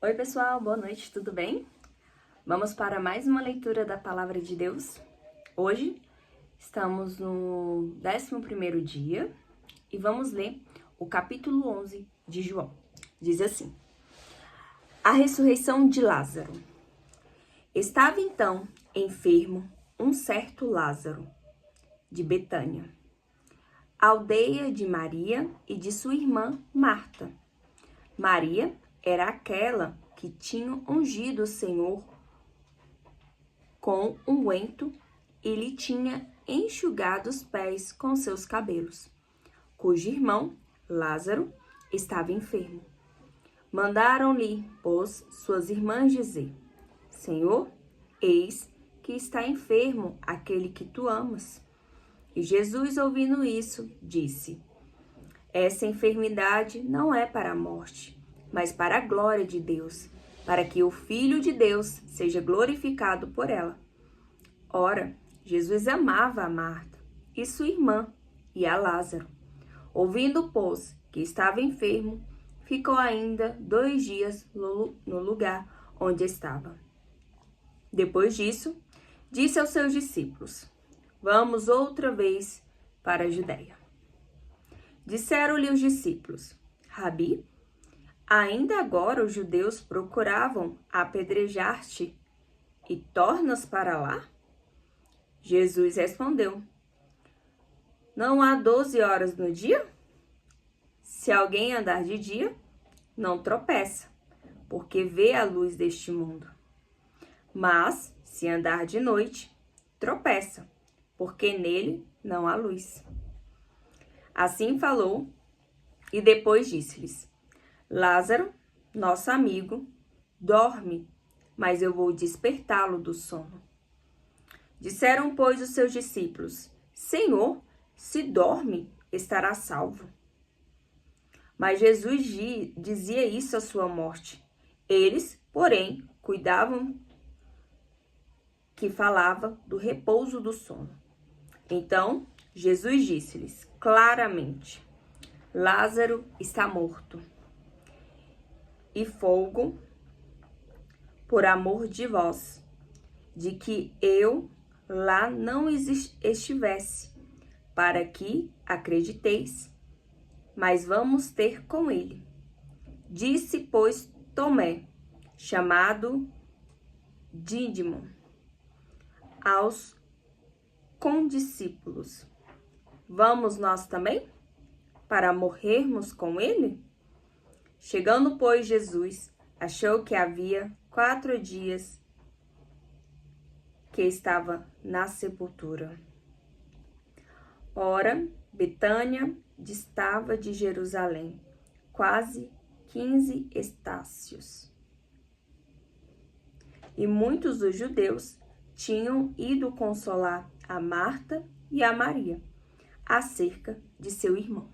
Oi pessoal, boa noite, tudo bem? Vamos para mais uma leitura da Palavra de Deus. Hoje estamos no 11º dia e vamos ler o capítulo 11 de João. Diz assim: A ressurreição de Lázaro. Estava então enfermo um certo Lázaro, de Betânia, aldeia de Maria e de sua irmã Marta. Maria era aquela que tinha ungido o Senhor com unguento e lhe tinha enxugado os pés com seus cabelos, cujo irmão, Lázaro, estava enfermo. Mandaram-lhe, pois, suas irmãs dizer: Senhor, eis que está enfermo aquele que tu amas. E Jesus, ouvindo isso, disse: Essa enfermidade não é para a morte, mas para a glória de Deus, para que o Filho de Deus seja glorificado por ela. Ora, Jesus amava a Marta e sua irmã e a Lázaro. Ouvindo, pois, que estava enfermo, ficou ainda 2 dias no lugar onde estava. Depois disso, disse aos seus discípulos: Vamos outra vez para a Judéia. Disseram-lhe os discípulos: Rabi, ainda agora os judeus procuravam apedrejar-te e tornas para lá? Jesus respondeu: Não há 12 horas no dia? Se alguém andar de dia, não tropeça, porque vê a luz deste mundo. Mas, se andar de noite, tropeça, porque nele não há luz. Assim falou, e depois disse-lhes: Lázaro, nosso amigo, dorme, mas eu vou despertá-lo do sono. Disseram, pois, os seus discípulos: Senhor, se dorme, estará salvo. Mas Jesus dizia isso à sua morte. Eles, porém, cuidavam que falava do repouso do sono. Então, Jesus disse-lhes claramente: Lázaro está morto. E folgo por amor de vós, de que eu lá não estivesse, para que acrediteis. Mas vamos ter com ele. Disse, pois, Tomé, chamado Dídimo, aos condiscípulos: Vamos nós também, para morrermos com ele? Chegando, pois, Jesus, achou que havia 4 dias que estava na sepultura. Ora, Betânia distava de Jerusalém quase 15 estácios. E muitos dos judeus tinham ido consolar a Marta e a Maria acerca de seu irmão.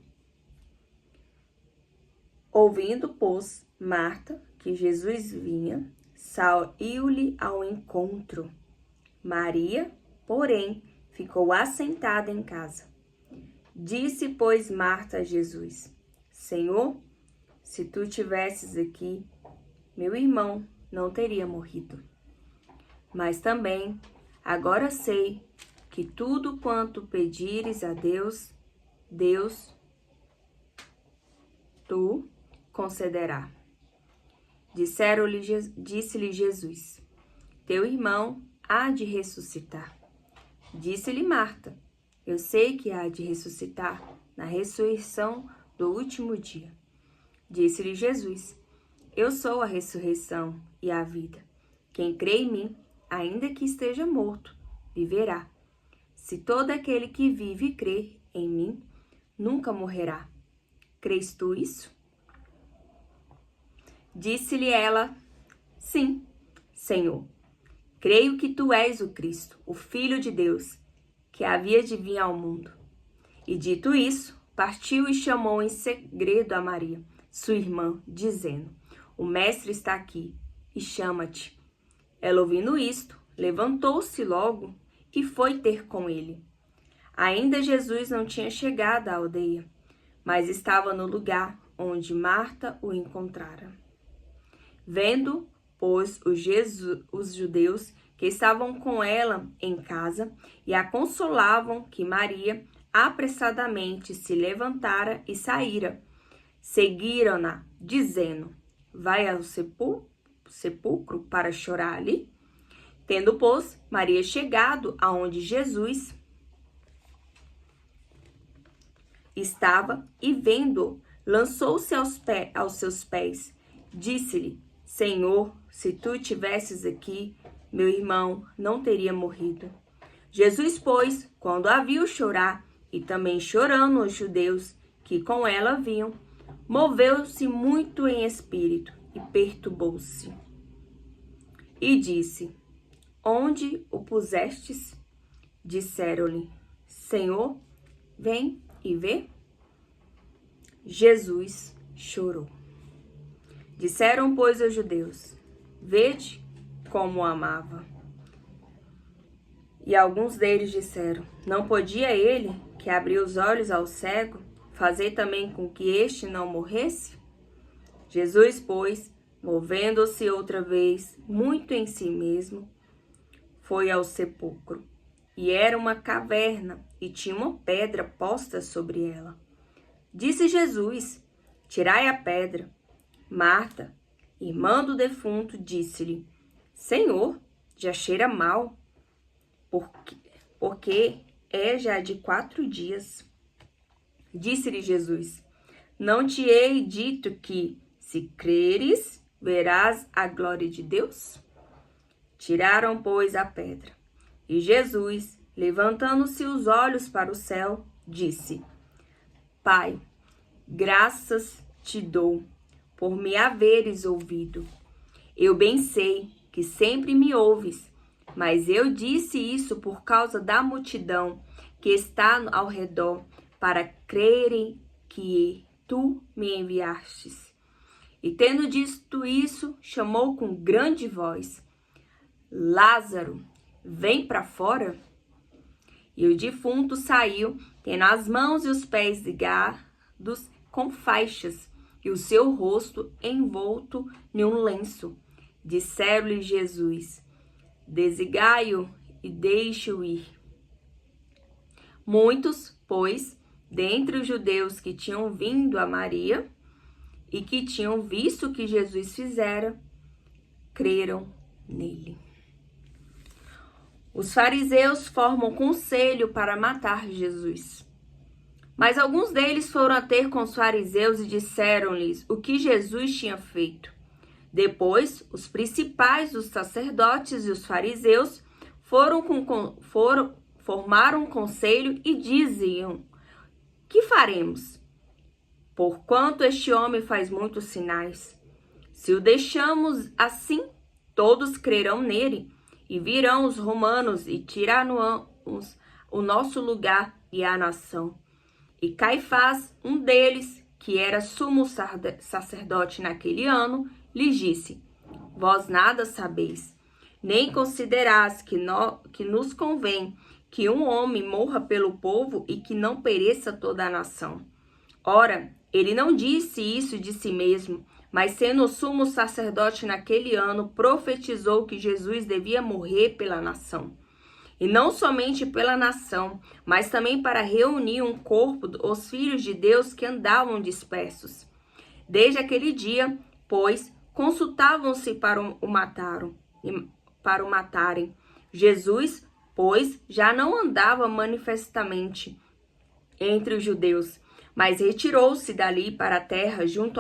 Ouvindo, pois, Marta que Jesus vinha, saiu-lhe ao encontro. Maria, porém, ficou assentada em casa. Disse, pois, Marta a Jesus: Senhor, se tu tivesses aqui, meu irmão não teria morrido. Mas também, agora sei que tudo quanto pedires a Deus, tu concederá. Disse-lhe Jesus: Teu irmão há de ressuscitar. Disse-lhe Marta: Eu sei que há de ressuscitar na ressurreição do último dia. Disse-lhe Jesus: Eu sou a ressurreição e a vida. Quem crê em mim, ainda que esteja morto, viverá. Se todo aquele que vive e crê em mim, nunca morrerá. Crês tu isso? Disse-lhe ela: Sim, Senhor. Creio que tu és o Cristo, o Filho de Deus, que havia de vir ao mundo. E dito isso, partiu e chamou em segredo a Maria, sua irmã, dizendo: O mestre está aqui e chama-te. Ela, ouvindo isto, levantou-se logo e foi ter com ele. Ainda Jesus não tinha chegado à aldeia, mas estava no lugar onde Marta o encontrara. Vendo, pois, os judeus que estavam com ela em casa e a consolavam, que Maria apressadamente se levantara e saíra, seguiram-na, dizendo: vai ao sepulcro para chorar ali? Tendo, pois, Maria chegado aonde Jesus estava e vendo, lançou-se aos seus pés, disse-lhe: Senhor, se tu tivesses aqui, meu irmão não teria morrido. Jesus, pois, quando a viu chorar, e também chorando os judeus que com ela vinham, moveu-se muito em espírito e perturbou-se. E disse: Onde o pusestes? Disseram-lhe: Senhor, vem e vê. Jesus chorou. Disseram, pois, os judeus: Vede como o amava. E alguns deles disseram: Não podia ele, que abriu os olhos ao cego, fazer também com que este não morresse? Jesus, pois, movendo-se outra vez, muito em si mesmo, foi ao sepulcro. E era uma caverna, e tinha uma pedra posta sobre ela. Disse Jesus: Tirai a pedra. Marta, irmã do defunto, disse-lhe: Senhor, já cheira mal, porque é já de 4 dias. Disse-lhe Jesus: Não te hei dito que, se creres, verás a glória de Deus? Tiraram, pois, a pedra. E Jesus, levantando-se os olhos para o céu, disse: Pai, graças te dou por me haveres ouvido. Eu bem sei que sempre me ouves, mas eu disse isso por causa da multidão que está ao redor, para crerem que tu me enviastes. E tendo dito isso, chamou com grande voz: Lázaro, vem para fora. E o defunto saiu, tendo as mãos e os pés ligados com faixas, e o seu rosto envolto em um lenço. Disseram-lhe Jesus: Desligai-o e deixe-o ir. Muitos, pois, dentre os judeus que tinham vindo a Maria e que tinham visto o que Jesus fizera, creram nele. Os fariseus formam conselho para matar Jesus. Mas alguns deles foram a ter com os fariseus e disseram-lhes o que Jesus tinha feito. Depois, os principais dos sacerdotes e os fariseus formaram um conselho e diziam: Que faremos? Porquanto este homem faz muitos sinais. Se o deixamos assim, todos crerão nele, e virão os romanos e tirarão o nosso lugar e a nação. E Caifás, um deles, que era sumo sacerdote naquele ano, lhes disse: Vós nada sabeis, nem considerais que nos convém que um homem morra pelo povo e que não pereça toda a nação. Ora, ele não disse isso de si mesmo, mas sendo o sumo sacerdote naquele ano, profetizou que Jesus devia morrer pela nação. E não somente pela nação, mas também para reunir um corpo os filhos de Deus que andavam dispersos. Desde aquele dia, pois, consultavam-se para o matarem. Jesus, pois, já não andava manifestamente entre os judeus, mas retirou-se dali para a terra junto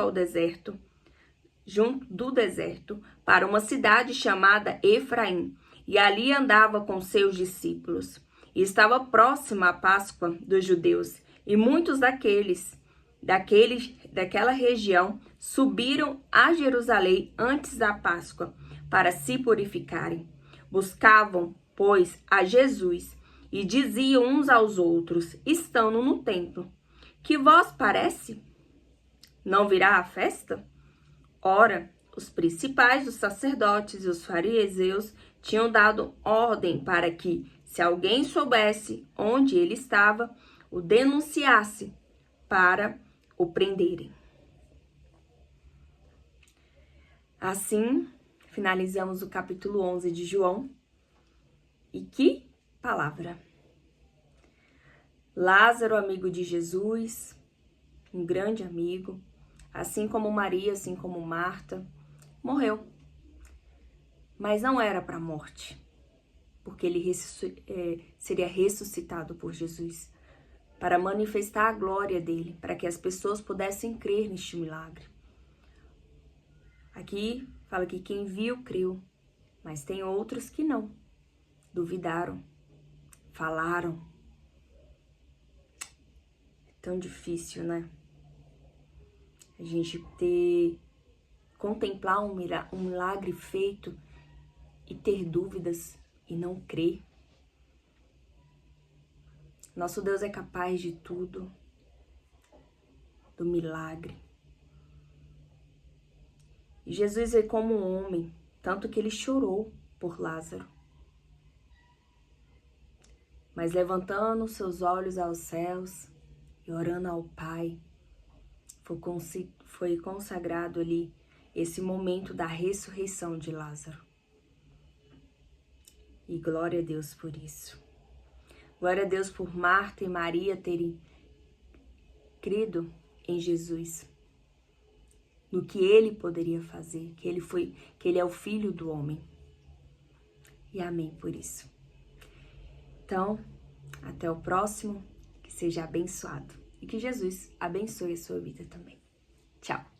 do deserto, para uma cidade chamada Efraim, e ali andava com seus discípulos. E estava próxima a Páscoa dos judeus, e muitos daquela região subiram a Jerusalém antes da Páscoa, para se purificarem. Buscavam, pois, a Jesus, e diziam uns aos outros, estando no templo: Que vos parece? Não virá a festa? Ora, os principais dos sacerdotes e os fariseus tinham dado ordem para que, se alguém soubesse onde ele estava, o denunciasse para o prenderem. Assim, finalizamos o capítulo 11 de João. E que palavra! Lázaro, amigo de Jesus, um grande amigo, assim como Maria, assim como Marta, morreu. Mas não era para a morte, porque ele seria ressuscitado por Jesus, para manifestar a glória dele, para que as pessoas pudessem crer neste milagre. Aqui fala que quem viu, creu, mas tem outros que não, duvidaram, falaram. É tão difícil, né? A gente contemplar um milagre feito e ter dúvidas e não crer. Nosso Deus é capaz de tudo, do milagre. E Jesus é como um homem, tanto que ele chorou por Lázaro. Mas levantando seus olhos aos céus e orando ao Pai, foi consagrado ali esse momento da ressurreição de Lázaro. E glória a Deus por isso. Glória a Deus por Marta e Maria terem crido em Jesus, no que ele poderia fazer, que ele é o Filho do homem. E amém por isso. Então, até o próximo, que seja abençoado e que Jesus abençoe a sua vida também. Tchau!